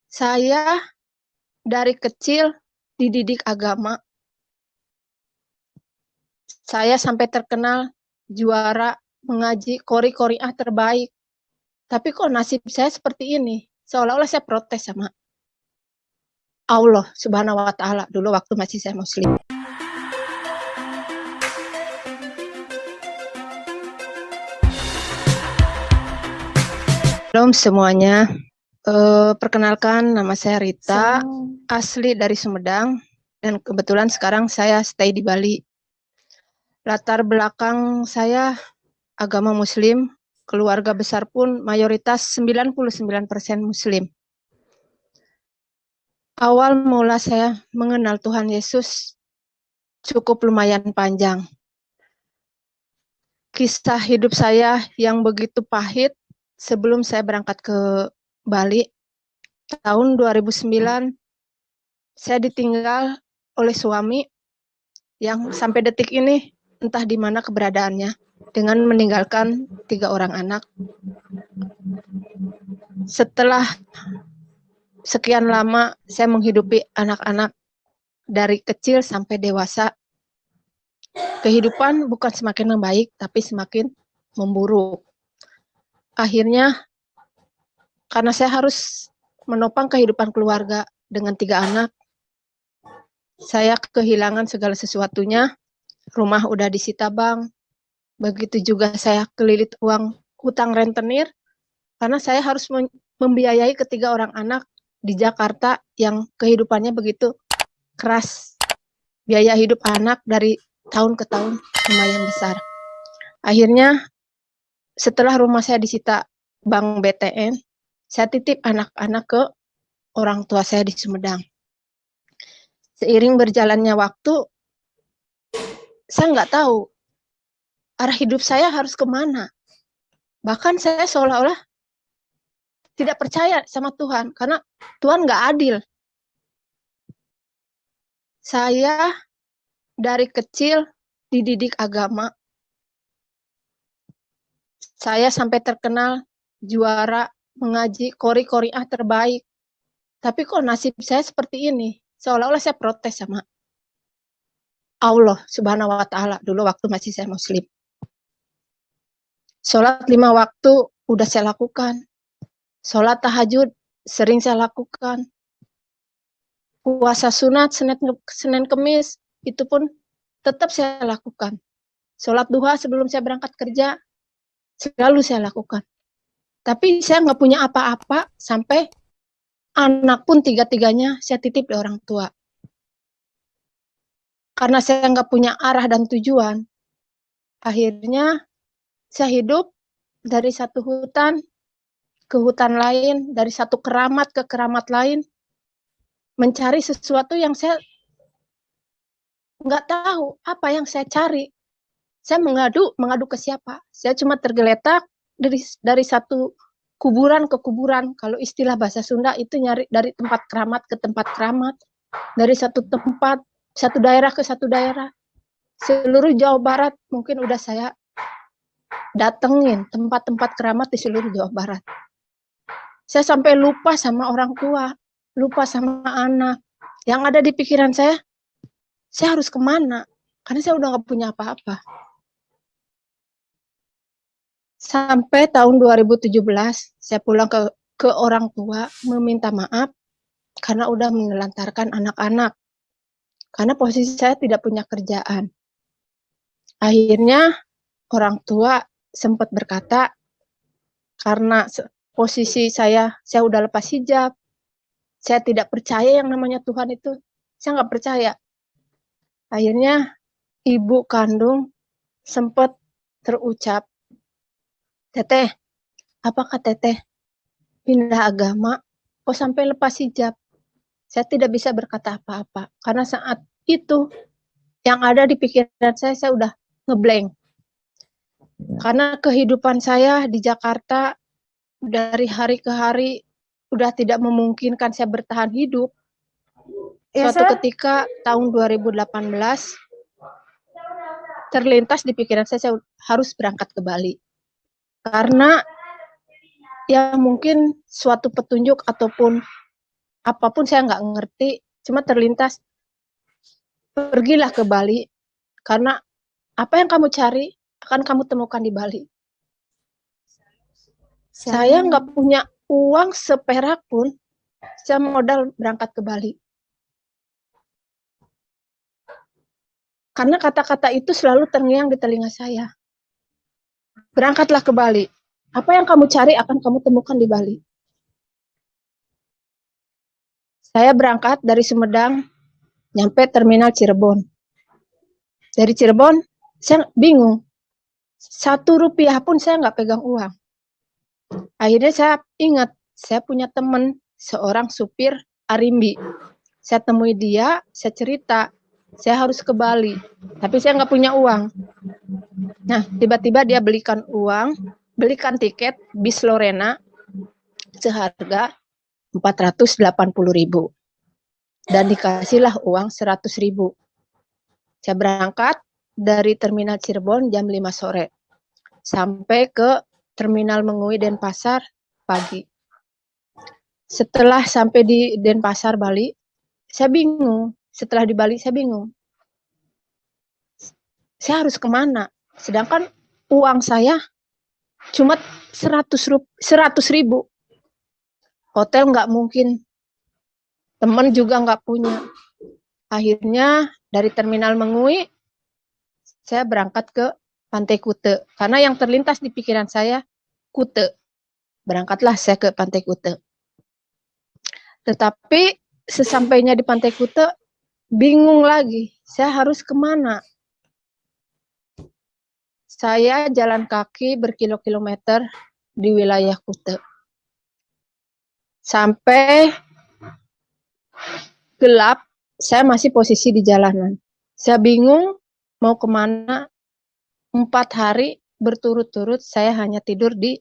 Saya dari kecil dididik agama. Saya sampai terkenal juara mengaji qori-qoriah terbaik. Tapi kok nasib saya seperti ini? Seolah-olah saya protes sama Allah Subhanahu wa Ta'ala dulu waktu masih saya Muslim. Shalom semuanya. Perkenalkan, nama saya Rita, asli dari Sumedang, dan kebetulan sekarang saya stay di Bali. Latar belakang saya agama Muslim, keluarga besar pun mayoritas 99% Muslim. Awal mula saya mengenal Tuhan Yesus cukup lumayan panjang. Kisah hidup saya yang begitu pahit sebelum saya berangkat ke Bali, tahun 2009, saya ditinggal oleh suami yang sampai detik ini entah di mana keberadaannya, dengan meninggalkan 3 orang anak. Setelah sekian lama saya menghidupi anak-anak dari kecil sampai dewasa, kehidupan bukan semakin membaik, tapi semakin memburuk. Akhirnya, karena saya harus menopang kehidupan keluarga dengan 3 anak, saya kehilangan segala sesuatunya. Rumah udah disita bank, begitu juga saya kelilit uang hutang rentenir, karena saya harus membiayai ketiga orang anak di Jakarta yang kehidupannya begitu keras. Biaya hidup anak dari tahun ke tahun lumayan besar. Akhirnya setelah rumah saya disita bank BTN, saya titip anak-anak ke orang tua saya di Sumedang. Seiring berjalannya waktu, saya nggak tahu arah hidup saya harus kemana. Bahkan saya seolah-olah tidak percaya sama Tuhan, karena Tuhan nggak adil. Saya dari kecil dididik agama. Saya sampai terkenal juara mengaji qori-qoriah terbaik. Tapi kok nasib saya seperti ini? Seolah-olah saya protes sama Allah Subhanahu wa Ta'ala dulu waktu masih saya Muslim. Sholat 5 waktu udah saya lakukan. Sholat tahajud sering saya lakukan. Puasa sunat Senin Kemis itu pun tetap saya lakukan. Sholat duha sebelum saya berangkat kerja selalu saya lakukan. Tapi saya nggak punya apa-apa sampai anak pun 3-3-nya saya titip di orang tua. Karena saya nggak punya arah dan tujuan, akhirnya saya hidup dari satu hutan ke hutan lain, dari satu keramat ke keramat lain, mencari sesuatu yang saya nggak tahu apa yang saya cari. Saya mengadu ke siapa? Saya cuma tergeletak dari satu kuburan ke kuburan. Kalau istilah bahasa Sunda itu nyari dari tempat keramat ke tempat keramat, dari satu tempat, satu daerah ke satu daerah. Seluruh Jawa Barat mungkin udah saya datengin tempat-tempat keramat di seluruh Jawa Barat. Saya sampai lupa sama orang tua, lupa sama anak. Yang ada di pikiran saya harus kemana? Karena saya udah nggak punya apa-apa. Sampai tahun 2017, saya pulang ke orang tua meminta maaf karena udah menelantarkan anak-anak. Karena posisi saya tidak punya kerjaan. Akhirnya orang tua sempat berkata, karena posisi saya udah lepas hijab, saya tidak percaya yang namanya Tuhan itu, saya nggak percaya. Akhirnya ibu kandung sempat terucap, "Teteh, apakah teteh pindah agama? Kok sampai lepas hijab?" Saya tidak bisa berkata apa-apa, karena saat itu yang ada di pikiran saya udah ngeblank. Karena kehidupan saya di Jakarta dari hari ke hari udah tidak memungkinkan saya bertahan hidup. Suatu ketika tahun 2018 terlintas di pikiran saya harus berangkat ke Bali. Karena ya mungkin suatu petunjuk ataupun apapun saya nggak ngerti, cuma terlintas, pergilah ke Bali, karena apa yang kamu cari akan kamu temukan di Bali. Saya nggak punya uang seperak pun, saya modal berangkat ke Bali. Karena kata-kata itu selalu terngiang di telinga saya. Berangkatlah ke Bali. Apa yang kamu cari akan kamu temukan di Bali. Saya berangkat dari Sumedang, nyampe terminal Cirebon. Dari Cirebon, saya bingung. 1 rupiah pun saya nggak pegang uang. Akhirnya saya ingat, saya punya teman, seorang supir Arimbi. Saya temui dia, saya cerita, saya harus ke Bali, tapi saya nggak punya uang. Nah, tiba-tiba dia belikan tiket bis Lorena seharga 480.000 dan dikasihlah uang 100.000. Saya berangkat dari terminal Cirebon jam 5 sore sampai ke terminal Mengui Denpasar pagi. Setelah sampai di Denpasar Bali, saya bingung. Setelah di Bali saya bingung. Saya harus kemana? Sedangkan uang saya cuma 100.000. Hotel nggak mungkin. Teman juga nggak punya. Akhirnya dari terminal Mengui, saya berangkat ke Pantai Kute. Karena yang terlintas di pikiran saya, Kute. Berangkatlah saya ke Pantai Kute. Tetapi sesampainya di Pantai Kute, bingung lagi. Saya harus kemana? Saya jalan kaki berkilo-kilometer di wilayah Kute. Sampai gelap, saya masih posisi di jalanan. Saya bingung mau kemana. 4 hari berturut-turut saya hanya tidur di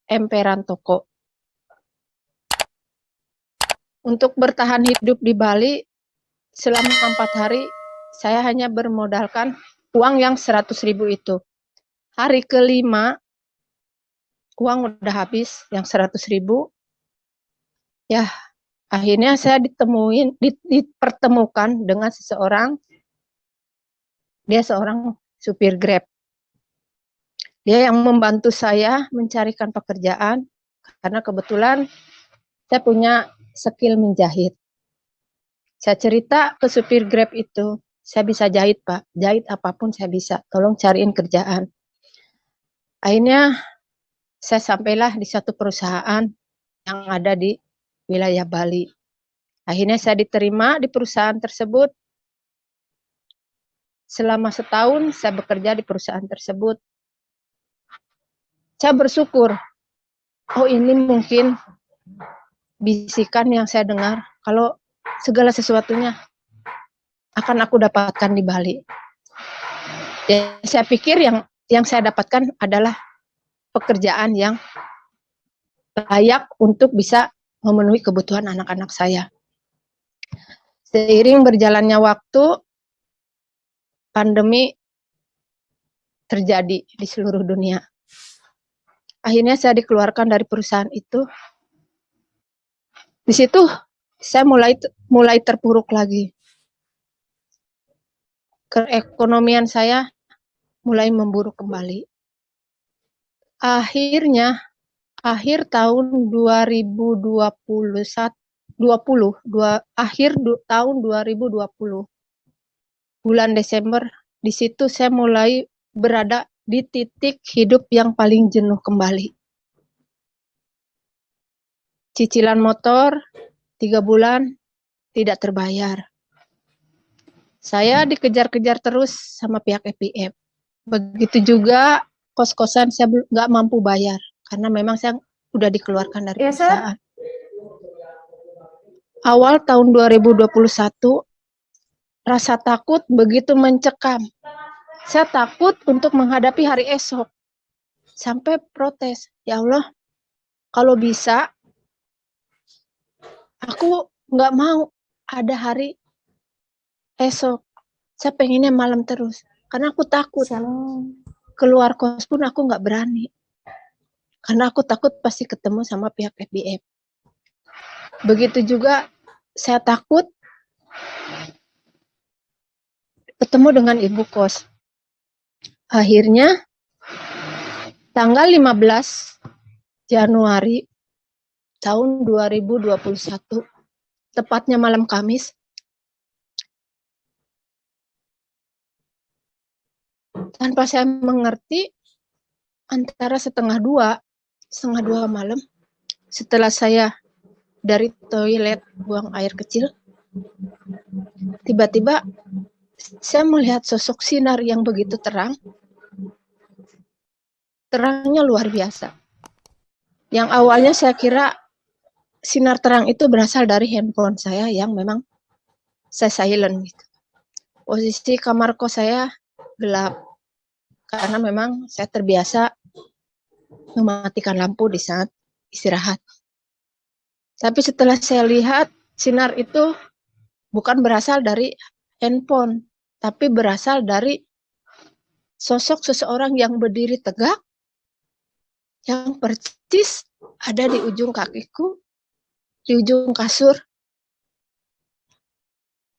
emperan toko. Untuk bertahan hidup di Bali, selama 4 hari, saya hanya bermodalkan uang yang 100.000 itu. Hari kelima, uang udah habis, yang 100.000. Ya, akhirnya saya dipertemukan dengan seseorang. Dia seorang supir Grab. Dia yang membantu saya mencarikan pekerjaan, karena kebetulan saya punya skill menjahit. Saya cerita ke supir Grab itu, saya bisa jahit Pak, jahit apapun saya bisa, tolong cariin kerjaan. Akhirnya saya sampailah di satu perusahaan yang ada di wilayah Bali. Akhirnya saya diterima di perusahaan tersebut. Selama setahun saya bekerja di perusahaan tersebut. Saya bersyukur, oh ini mungkin bisikan yang saya dengar, kalau segala sesuatunya akan aku dapatkan di Bali. Ya, saya pikir yang saya dapatkan adalah pekerjaan yang layak untuk bisa memenuhi kebutuhan anak-anak saya. Seiring berjalannya waktu, pandemi terjadi di seluruh dunia. Akhirnya saya dikeluarkan dari perusahaan itu. Di situ saya mulai terpuruk lagi. Keekonomian saya mulai memburuk kembali. Akhirnya akhir tahun 2020, bulan Desember, di situ saya mulai berada di titik hidup yang paling jenuh kembali. Cicilan motor 3 bulan tidak terbayar. Saya dikejar-kejar terus sama pihak EPF. Begitu juga kos-kosan saya nggak mampu bayar, karena memang saya udah dikeluarkan dari perusahaan. Awal tahun 2021, rasa takut begitu mencekam. Saya takut untuk menghadapi hari esok. Sampai protes, ya Allah, kalau bisa, aku nggak mau ada hari esok. Saya pengennya malam terus, karena aku takut. Keluar kos pun aku nggak berani. Karena aku takut pasti ketemu sama pihak FBF. Begitu juga saya takut ketemu dengan ibu kos. Akhirnya tanggal 15 Januari tahun 2021, tepatnya malam Kamis, tanpa saya mengerti, antara setengah dua malam, setelah saya dari toilet buang air kecil, tiba-tiba saya melihat sosok sinar yang begitu terang. Terangnya luar biasa. Yang awalnya saya kira sinar terang itu berasal dari handphone saya yang memang saya silent gitu. Posisi kamar kos saya gelap karena memang saya terbiasa mematikan lampu di saat istirahat. Tapi setelah saya lihat, sinar itu bukan berasal dari handphone, tapi berasal dari sosok seseorang yang berdiri tegak, yang persis ada di ujung kakiku, di ujung kasur,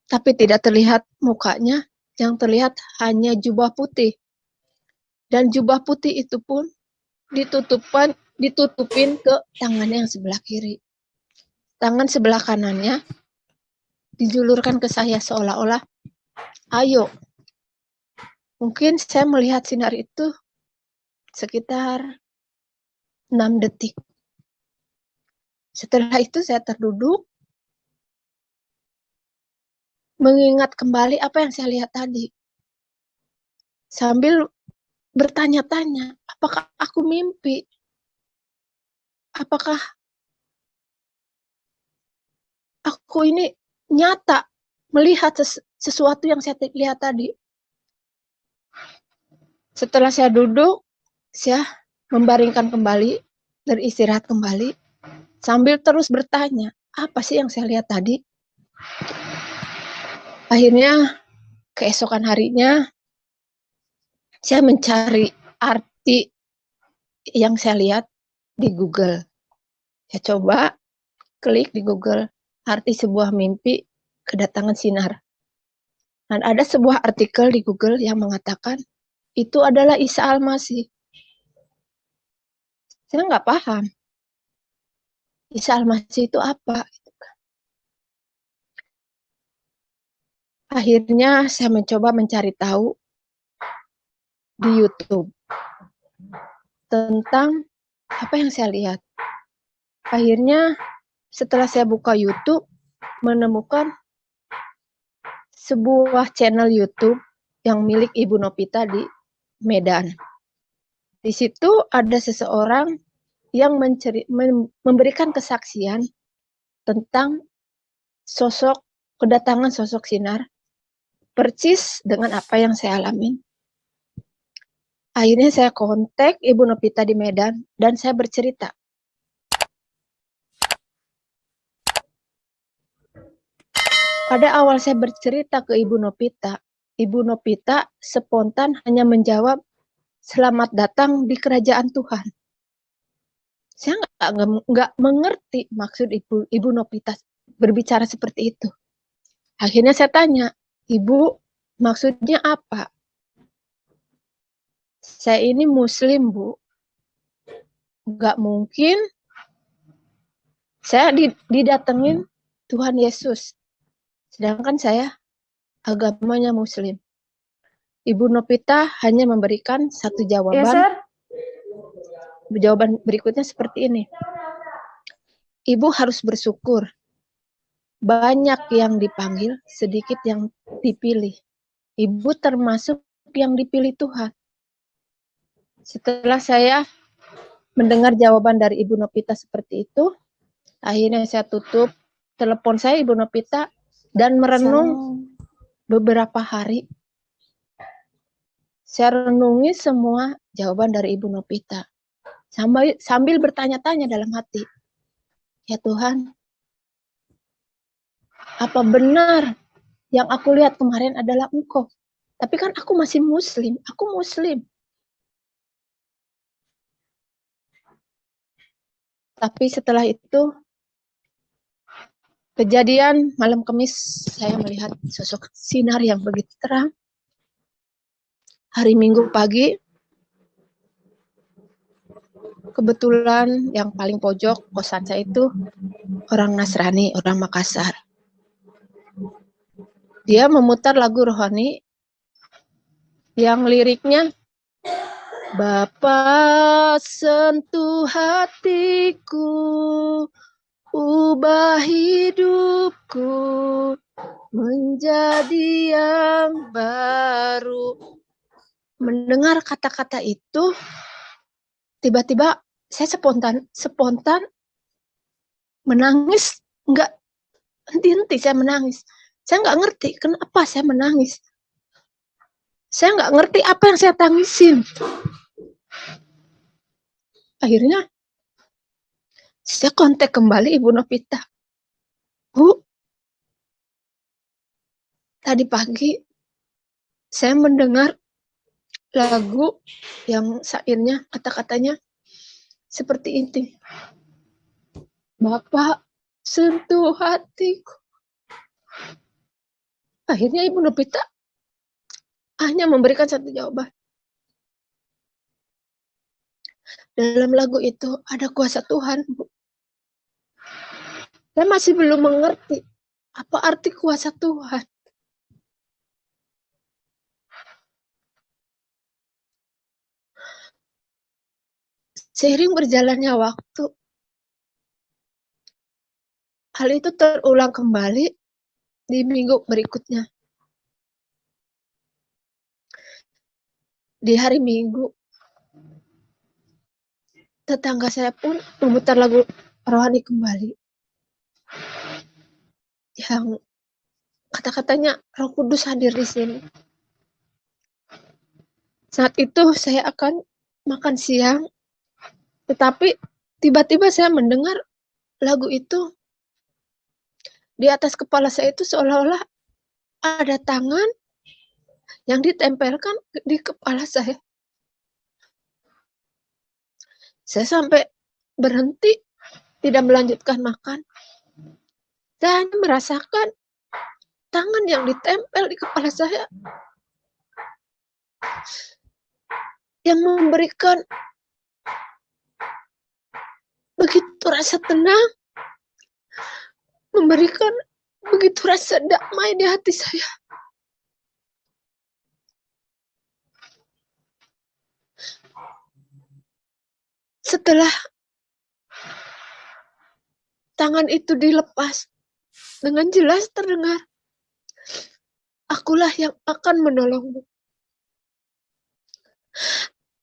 tapi tidak terlihat mukanya, yang terlihat hanya jubah putih. Dan jubah putih itu pun ditutupin ke tangannya yang sebelah kiri. Tangan sebelah kanannya dijulurkan ke saya seolah-olah, ayo. Mungkin saya melihat sinar itu sekitar 6 detik. Setelah itu saya terduduk, mengingat kembali apa yang saya lihat tadi. Sambil bertanya-tanya, apakah aku mimpi? Apakah aku ini nyata melihat sesuatu yang saya lihat tadi? Setelah saya duduk, saya membaringkan kembali, beristirahat kembali, sambil terus bertanya, apa sih yang saya lihat tadi? Akhirnya, keesokan harinya, saya mencari arti yang saya lihat di Google. Saya coba klik di Google, arti sebuah mimpi kedatangan sinar. Dan ada sebuah artikel di Google yang mengatakan, itu adalah Isa Al-Masih. Saya nggak paham. Isa Al-Masih itu apa? Akhirnya saya mencoba mencari tahu di YouTube tentang apa yang saya lihat. Akhirnya setelah saya buka YouTube, menemukan sebuah channel YouTube yang milik Ibu Nopita di Medan. Di situ ada seseorang yang memberikan kesaksian tentang kedatangan sosok sinar, persis dengan apa yang saya alami. Akhirnya saya kontak Ibu Nopita di Medan dan saya bercerita. Pada awal saya bercerita ke Ibu Nopita spontan hanya menjawab, selamat datang di kerajaan Tuhan. Saya nggak mengerti maksud Ibu Nopita berbicara seperti itu. Akhirnya saya tanya, Ibu, maksudnya apa? Saya ini Muslim, Bu. Nggak mungkin saya didatengin Tuhan Yesus. Sedangkan saya agamanya Muslim. Ibu Nopita hanya memberikan satu jawaban. Yes, Jawaban berikutnya seperti ini. Ibu harus bersyukur. Banyak yang dipanggil, sedikit yang dipilih. Ibu termasuk yang dipilih Tuhan. Setelah saya mendengar jawaban dari Ibu Nopita seperti itu, akhirnya saya tutup telepon saya Ibu Nopita dan merenung beberapa hari. Saya renungi semua jawaban dari Ibu Nopita. Sambil bertanya-tanya dalam hati, ya Tuhan, apa benar yang aku lihat kemarin adalah Engkau? Tapi kan aku masih Muslim, aku Muslim. Tapi setelah itu, Kejadian malam Kamis, saya melihat sosok sinar yang begitu terang. Hari Minggu pagi, kebetulan yang paling pojok kosan saya itu orang Nasrani, orang Makassar. Dia memutar lagu rohani yang liriknya, Bapa sentuh hatiku, ubah hidupku menjadi yang baru. Mendengar kata-kata itu, tiba-tiba saya spontan menangis, enggak henti-henti saya menangis. Saya nggak ngerti kenapa saya menangis. Saya nggak ngerti apa yang saya tangisin. Akhirnya saya kontak kembali Ibu Novita. Bu, tadi pagi saya mendengar lagu yang syairnya, kata-katanya seperti ini. Bapak sentuh hatiku. Akhirnya Ibu Novita hanya memberikan satu jawaban. Dalam lagu itu ada kuasa Tuhan, Bu. Saya masih belum mengerti apa arti kuasa Tuhan. Seiring berjalannya waktu, hal itu terulang kembali di minggu berikutnya. Di hari Minggu, tetangga saya pun memutar lagu rohani kembali. Yang kata-katanya Roh Kudus hadir di sini. Saat itu saya akan makan siang, tetapi tiba-tiba saya mendengar lagu itu. Di atas kepala saya itu seolah-olah ada tangan yang ditempelkan di kepala saya. Saya sampai berhenti, tidak melanjutkan makan. Saya hanya merasakan tangan yang ditempel di kepala saya yang memberikan begitu rasa tenang, memberikan begitu rasa damai di hati saya. Setelah tangan itu dilepas, dengan jelas terdengar, akulah yang akan menolongmu.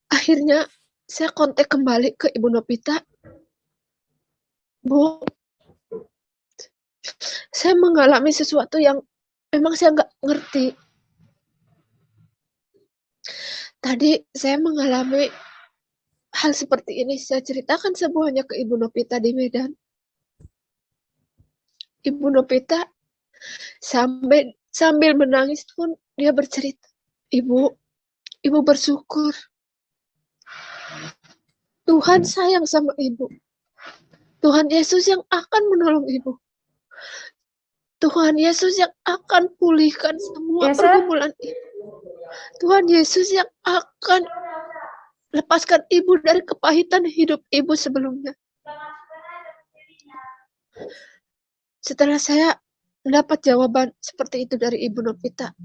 Akhirnya saya kontak kembali ke Ibu Novita. Bu, saya mengalami sesuatu yang memang saya nggak ngerti. Tadi saya mengalami hal seperti ini. Saya ceritakan semuanya ke Ibu Novita di Medan. Ibu Novita sambil menangis pun dia bercerita, Ibu bersyukur. Tuhan sayang sama Ibu. Tuhan Yesus yang akan menolong Ibu. Tuhan Yesus yang akan pulihkan semua pergumulan Ibu. Tuhan Yesus yang akan lepaskan Ibu dari kepahitan hidup Ibu sebelumnya. Setelah saya mendapat jawaban seperti itu dari Ibu Novita,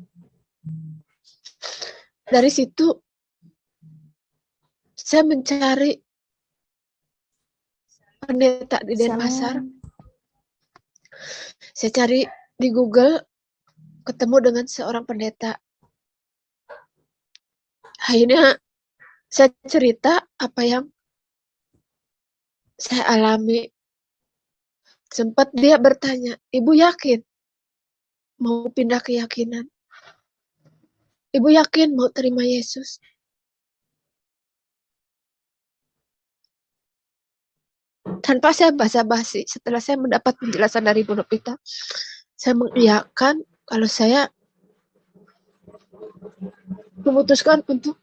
dari situ saya mencari pendeta di Denpasar. Saya cari di Google, ketemu dengan seorang pendeta. Akhirnya saya cerita apa yang saya alami. Sempat dia bertanya, Ibu yakin mau pindah keyakinan? Ibu yakin mau terima Yesus? Tanpa saya basa-basi, setelah saya mendapat penjelasan dari Ibu Novita, saya mengiyakan kalau saya memutuskan untuk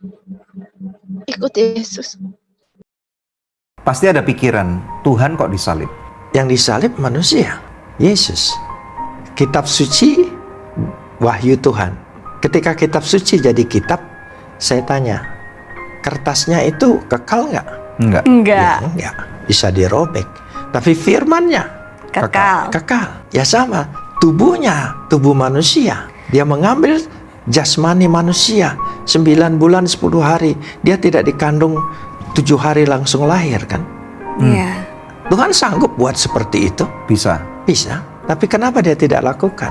ikut Yesus. Pasti ada pikiran, Tuhan kok disalib? Yang disalib manusia. Yesus. Kitab suci, wahyu Tuhan. Ketika kitab suci jadi kitab, saya tanya, kertasnya itu kekal nggak? Enggak. Enggak. Ya, enggak. Bisa dirobek. Tapi firmannya Kekal. kekal. Ya sama, tubuhnya, tubuh manusia. Dia mengambil jasmani manusia 9 bulan 10 hari. Dia tidak dikandung 7 hari langsung lahir kan? Iya. Tuhan sanggup buat seperti itu? Bisa. Bisa. Tapi kenapa dia tidak lakukan?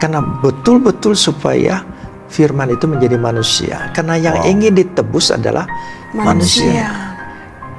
Karena betul-betul supaya firman itu menjadi manusia. Karena yang ingin ditebus adalah manusia.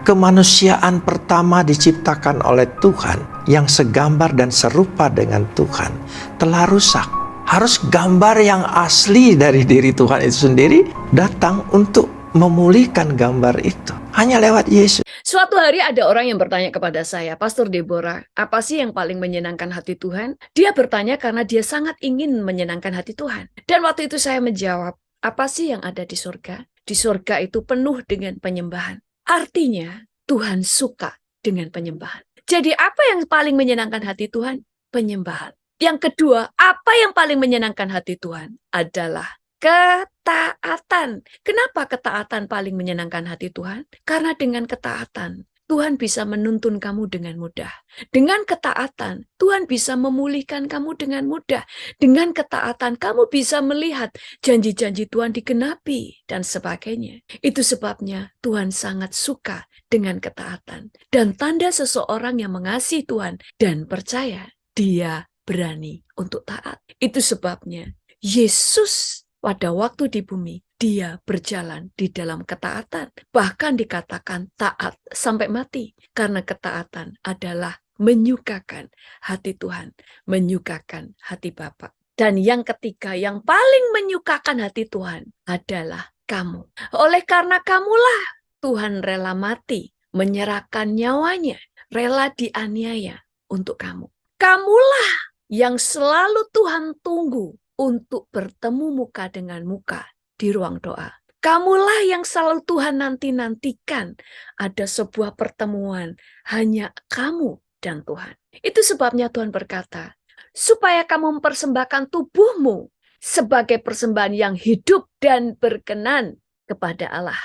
Kemanusiaan pertama diciptakan oleh Tuhan yang segambar dan serupa dengan Tuhan telah rusak. Harus gambar yang asli dari diri Tuhan itu sendiri datang untuk memulihkan gambar itu. Hanya lewat Yesus. Suatu hari ada orang yang bertanya kepada saya, Pastor Deborah, apa sih yang paling menyenangkan hati Tuhan? Dia bertanya karena dia sangat ingin menyenangkan hati Tuhan. Dan waktu itu saya menjawab, apa sih yang ada di surga? Di surga itu penuh dengan penyembahan. Artinya, Tuhan suka dengan penyembahan. Jadi apa yang paling menyenangkan hati Tuhan? Penyembahan. Yang kedua, apa yang paling menyenangkan hati Tuhan? Adalah ketaatan. Kenapa ketaatan paling menyenangkan hati Tuhan? Karena dengan ketaatan, Tuhan bisa menuntun kamu dengan mudah. Dengan ketaatan, Tuhan bisa memulihkan kamu dengan mudah. Dengan ketaatan, kamu bisa melihat janji-janji Tuhan digenapi dan sebagainya. Itu sebabnya Tuhan sangat suka dengan ketaatan. Dan tanda seseorang yang mengasihi Tuhan dan percaya, dia berani untuk taat. Itu sebabnya Yesus pada waktu di bumi, dia berjalan di dalam ketaatan. Bahkan dikatakan taat sampai mati. Karena ketaatan adalah menyukakan hati Tuhan, menyukakan hati Bapa. Dan yang ketiga, yang paling menyukakan hati Tuhan adalah kamu. Oleh karena kamulah Tuhan rela mati, menyerahkan nyawanya, rela dianiaya untuk kamu. Kamulah yang selalu Tuhan tunggu untuk bertemu muka dengan muka di ruang doa. Kamulah yang selalu Tuhan nanti-nantikan ada sebuah pertemuan hanya kamu dan Tuhan. Itu sebabnya Tuhan berkata, supaya kamu mempersembahkan tubuhmu sebagai persembahan yang hidup dan berkenan kepada Allah.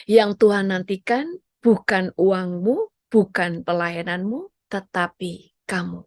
Yang Tuhan nantikan bukan uangmu, bukan pelayananmu, tetapi kamu.